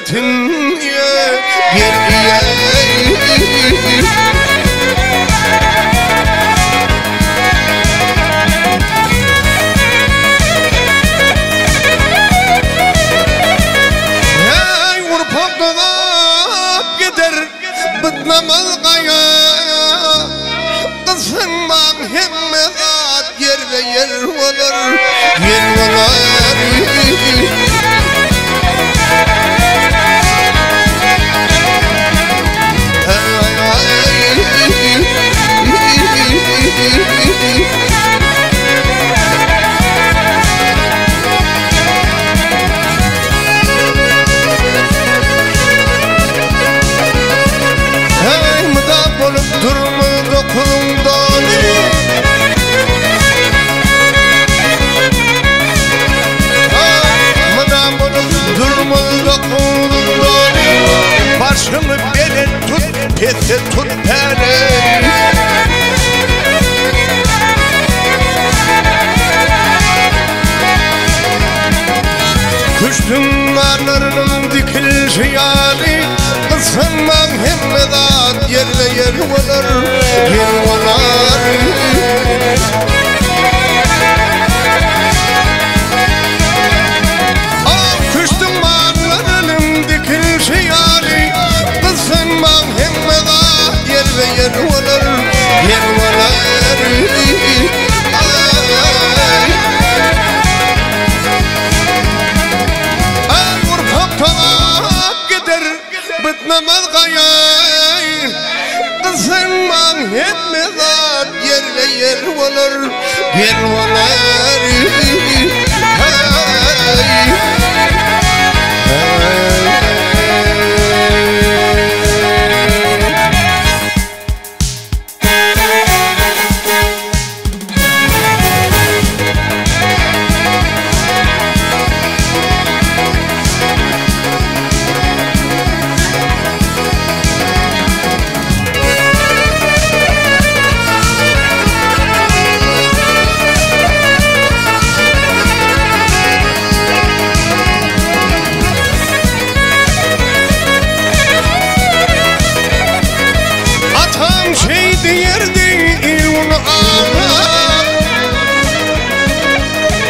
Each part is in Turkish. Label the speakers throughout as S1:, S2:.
S1: ettin ya geriye. Hey vurpap dağıp gider bıdnamaz kaya, kızınmam hemmedat yer ve yer olur, yer olur. Hey mıda bolup durma dokunumdan, mıda bolup durma dokunumdan, başımı bele tut pete tut pele. Kuştum anarının dikilişi yani, kısınmam hemmedat yer ve yer olur, yer olur. Kuştum anarının dikilişi yani, kısınmam hemmedat yer ve yer olur, yer olur. Bıtnamaz kayay, kısınmam hemmedat yer ve yer olur, yer olur.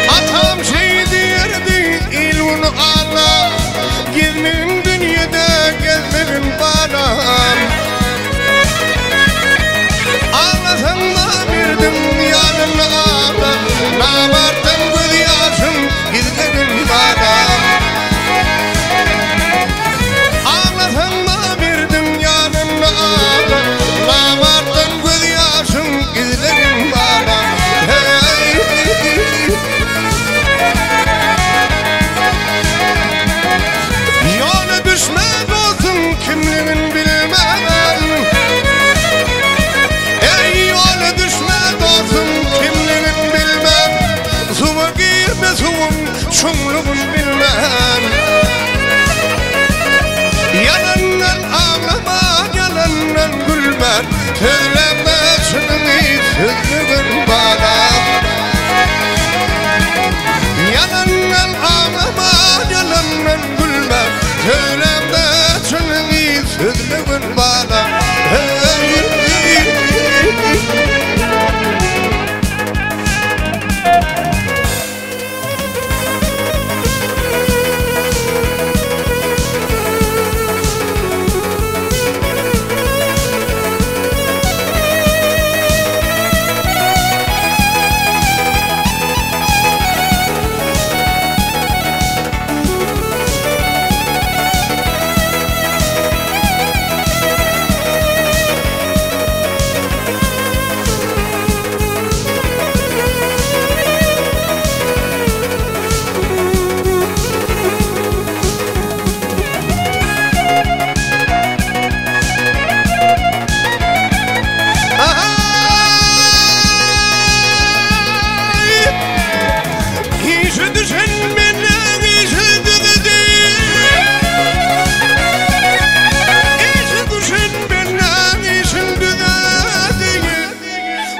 S1: Atam şey derdi ilmun Allah, gezmem dünyada gezmem banam. Ağlasam da bir dünyanın ağla, namardan göz yaşım gizledim banam. Ağlasam da bir dünyanın ağla, namardan göz yaşım gizledim banam. Yolu düşmez olsun kimliğin bilmem. Ey yolu düşmez olsun kimliğin bilmem. Suva girme suvun şumluğun bilmem. Yalandan ağlama, yalandan gülme, söyleme şunu sözlüğün bana. Yalandan ağlama, yalandan gülme, söyleme şunu sözlüğün bana.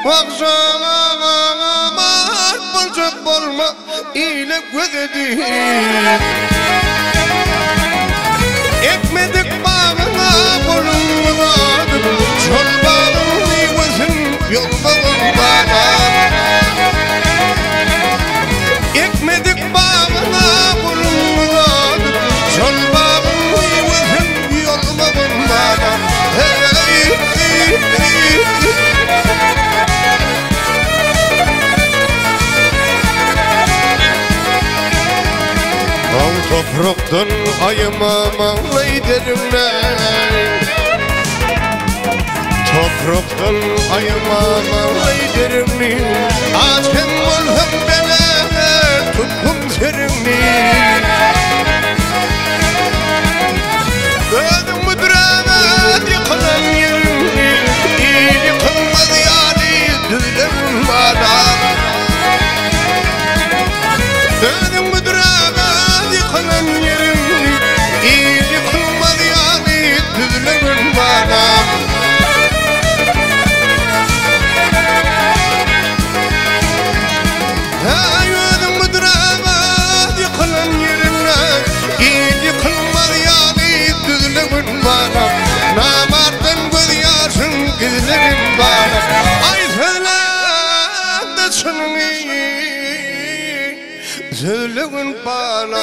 S1: Vakşalamak bulacak bolma ile gödedi. bulunmadım Çol bağım meyvesin yolmadım bana Ekmedik bağına bulunmadım Çol bağım meyvesin yolmadım bana Al topraktan ayımam derim ben Topraktan ayımam derim Açın olham bana tutkum serimni Ödüm müdüramat yıkılan yerimni Yıkılmaz yani düzlerim bana Ödüm müdüramat yıkılan yerimni Yıkılmaz yani düzlerim bana Namardan göz yaşın gözlerim bana Ay söyle de şunu Söyleyin bana